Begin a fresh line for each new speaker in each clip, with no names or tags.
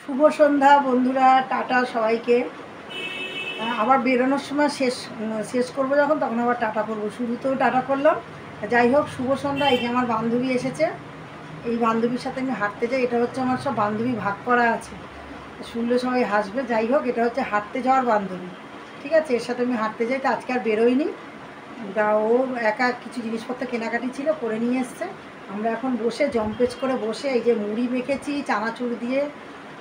শুভ সন্ধ্যা বন্ধুরা, টাটা সবাইকে। আবার বেরোনোর সময় শেষ করবো যখন, তখন আবার টাটা করবো। শুরুতেও টাটা করলাম। যাই হোক, শুভ সন্ধ্যা। এই যে আমার বান্ধবী এসেছে, এই বান্ধবীর সাথে আমি হাঁটতে যাই। এটা হচ্ছে আমার সব বান্ধবী ভাগ করা আছে, শুনলে সবাই হাসবে। যাই হোক, এটা হচ্ছে হাঁটতে যাওয়ার বান্ধবী, ঠিক আছে। এর সাথে আমি হাঁটতে যাই। তো আজকে আর বেরোইনি, তা ও একা কিছু জিনিসপত্র কেনাকাটি ছিল, করে নিয়ে এসছে। আমরা এখন বসে জম্পেজ করে বসে, এই যে মুড়ি মেখেছি চানাচুর দিয়ে,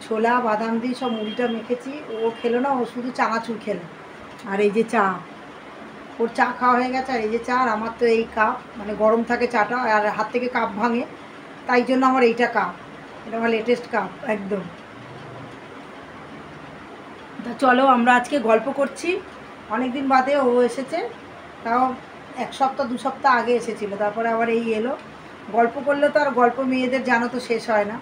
ছোলা বাদাম দিয়ে সব মুড়িটা মেখেছি। ও খেলো না, ও শুধু চানাচুর খেলো। আর এই যে চা, ওর চা খাওয়া হয়ে গেছে। আর এই যে চা, আর আমার তো এই কাপ, মানে গরম থাকে চাটা, আর হাত থেকে কাপ ভাঙে, তাই জন্য আমার এইটা কাপ, এটা আমার লেটেস্ট কাপ একদম। তা চলো, আমরা আজকে গল্প করছি। অনেক দিন বাদে ও এসেছে, তাও 1 সপ্তাহ 2 সপ্তাহ আগে এসেছিল, তারপরে আবার এই এলো। গল্প করলে তো আর গল্প মেয়েদের জানো তো শেষ হয় না।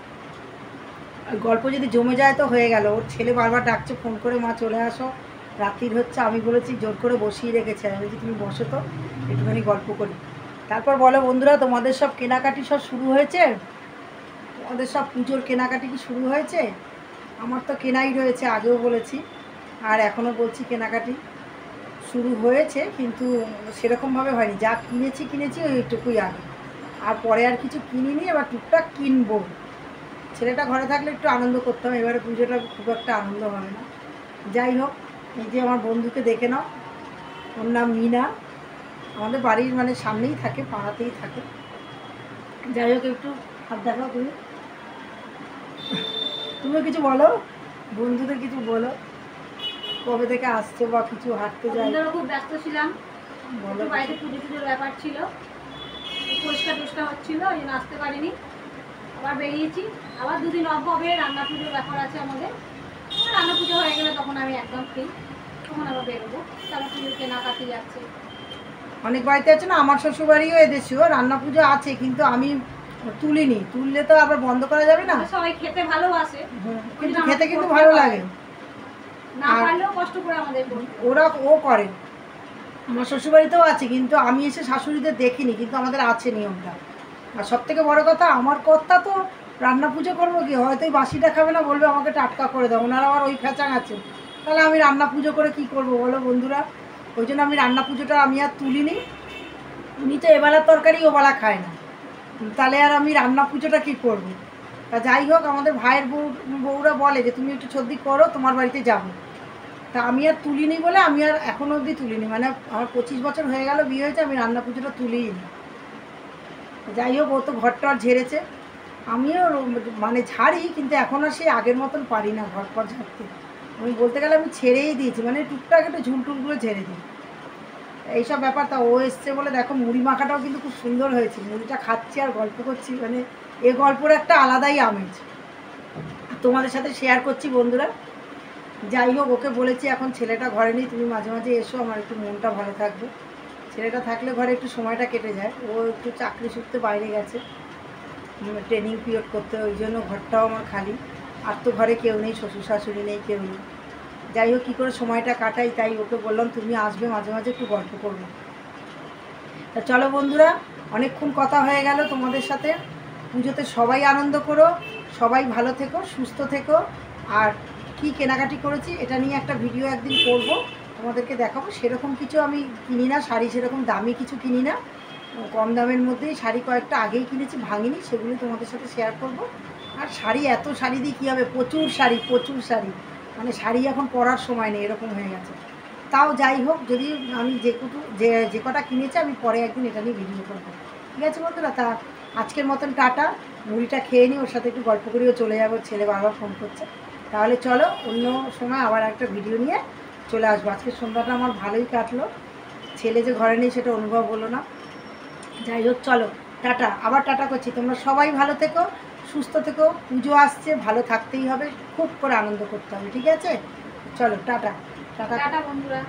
আর গল্প যদি জমে যায় তো হয়ে গেল। ওর ছেলে বারবার ডাকছে ফোন করে, মা চলে আসো, রাত্রির হচ্ছে। আমি বলেছি, জোর করে বসিয়ে রেখেছে, আমি বলছি তুমি বসো তো, একটুখানি গল্প করি। তারপর বলো বন্ধুরা, তোমাদের সব কেনাকাটি সব শুরু হয়েছে? তোমাদের সব পুজোর কেনাকাটি কি শুরু হয়েছে? আমার তো কেনাই রয়েছে, আগেও বলেছি আর এখনও বলছি, কেনাকাটি শুরু হয়েছে, কিন্তু সেরকমভাবে হয়নি। যা কিনেছি ওইটুকুই আগে, আর পরে আর কিছু কিনিনি। এবার টুকটাক কিনবো। ছেলেটা ঘরে থাকলে একটু আনন্দ করতাম, এবারে পুজোটা খুব একটা আনন্দ হবে না। যাই হোক, এই যে আমার বন্ধুকে দেখে নাও, ওর নাম মিনা। আমাদের বাড়ির মানে সামনেই থাকে, পাড়াতেই থাকে। যাই হোক, একটু হাত দেখাও তুমি, তুমিও কিছু বলো, বন্ধুদের কিছু বলো, কবে থেকে আসছো বা কিছু হাঁটতে যাই।
খুব ব্যস্ত ছিলাম, বাড়িতে পুজো টুজোর ব্যাপার ছিল, পরিষ্কার টরিষ্কার হচ্ছিল, ওই জন্য আসতে পারিনি। আবার বেরিয়েছি, আবার 2 দিন অফ হবে, রান্না পুজোর ব্যাপার আছে আমাদের। রান্না পুজো হয়ে গেলে তখন আমি একদম ফ্রি, তখন আবার বেরোবো। তারপর পুজোর কেনাকাটি যাচ্ছে।
অনেক বাড়িতে আছে না, আমার শ্বশুরবাড়িও এদেশেও রান্না পুজো আছে, কিন্তু আমি তুলিনি। তুললে তো আবার বন্ধ করা যাবে না।
সবাই খেতে ভালোবাসে,
কিন্তু খেতে কিন্তু ভালো লাগে,
না পারলেও কষ্ট করে আমাদের
ওরা ও করে। আমার শ্বশুরবাড়িতেও আছে, কিন্তু আমি এসে শাশুড়িদের দেখিনি, কিন্তু আমাদের আছে নিয়মটা। আর সব থেকে বড়ো কথা, আমার কর্তা তো রান্না পুজো করবো কি, হয়তো এই বাসিটা খাবে না, বলবে আমাকে টাটকা করে দাও। ওনারা আবার ওই ফ্যাচাং আছে, তাহলে আমি রান্না পুজো করে কি করব বলো বন্ধুরা। ওই জন্য আমি রান্না পুজোটা আমি আর তুলিনি। উনি তো এবেলার তরকারি ওবেলা খায় না, তাহলে আর আমি রান্না পুজোটা কী করবো। তা যাই হোক, আমাদের ভাইয়ের বউরা বলে যে তুমি একটু সর্দি করো, তোমার বাড়িতে যাবো। তা আমি আর তুলিনি বলে আমি আর এখনও অবধি তুলিনি, মানে আমার 25 বছর হয়ে গেল বিয়ে হয়েছে, আমি রান্না পুজোটা তুলিই নি। যাই হোক, ও তো ঘরটা ঝেড়েছে, আমিও মানে ঝাড়ি, কিন্তু এখন আর সেই আগের মতন পারি না ঘর পর ঝাড়তে। আমি বলতে গেলে আমি ছেড়েই দিয়েছি, মানে টুকটাক একটু ঝুলটুলগুলো ঝেড়ে দিই, এইসব ব্যাপার। তা ও এসছে বলে দেখো, মুড়ি মাখাটাও কিন্তু খুব সুন্দর হয়েছে। মুড়িটা খাচ্ছি আর গল্প করছি, মানে এ গল্পর একটা আলাদাই আমেজ তোমাদের সাথে শেয়ার করছি বন্ধুরা। যাই হোক, ওকে বলেছি এখন ছেলেটা ঘরে নেই, তুমি মাঝে মাঝে এসো, আমার একটু মনটা ভালো থাকবে। ছেলেটা থাকলে ঘরে একটু সময়টা কেটে যায়। ও একটু চাকরি সূত্রে বাইরে গেছে, ট্রেনিং পিরিয়ড করতে, ওই জন্য ঘরটাও আমার খালি। আর তো ঘরে কেউ নেই, শ্বশুর শাশুড়ি নেই, কেউ নেই। যাই হোক, কী করে সময়টা কাটাই, তাই ওকে বললাম তুমি আসবে মাঝে মাঝে, একটু গল্প করবো। তা চলো বন্ধুরা, অনেকক্ষণ কথা হয়ে গেল তোমাদের সাথে। পুজোতে সবাই আনন্দ করো, সবাই ভালো থেকো, সুস্থ থেকো। আর কি কেনাকাটি করেছি এটা নিয়ে একটা ভিডিও একদিন করব, তোমাদেরকে দেখাবো। সেরকম কিছু আমি কিনি না শাড়ি, সেরকম দামি কিছু কিনি না, কম দামের মধ্যেই শাড়ি কয়েকটা আগেই কিনেছি, ভাঙিনি, সেগুলি তোমাদের সাথে শেয়ার করব। আর শাড়ি, এত শাড়ি দিয়ে কী হবে, প্রচুর শাড়ি প্রচুর শাড়ি, মানে শাড়ি এখন পরার সময় নেই, এরকম হয়ে গেছে। তাও যাই হোক, যদি আমি যে কটা কিনেছি, আমি পরে একদিন এটা নিয়ে ভিডিও করবো, ঠিক আছে বন্ধুরা। তা আজকের মতন টাটা। মুড়িটা খেয়ে নিই, ওর সাথে একটু গল্প করেও চলে যাবো, ছেলে বারবার ফোন করছে। তাহলে চলো, অন্য সময় আবার একটা ভিডিও নিয়ে চলে আসবো। আজকের সন্ধ্যাটা আমার ভালোই কাটলো, ছেলে যে ঘরে নেই সেটা অনুভব হলো না। যাই হোক, চলো টাটা, আবার টাটা করছি। তোমরা সবাই ভালো থেকো, সুস্থ থেকো। পুজো আসছে, ভালো থাকতেই হবে, খুব করে আনন্দ করতে হবে, ঠিক আছে। চলো টাটা, টাটা
টাটা বন্ধুরা।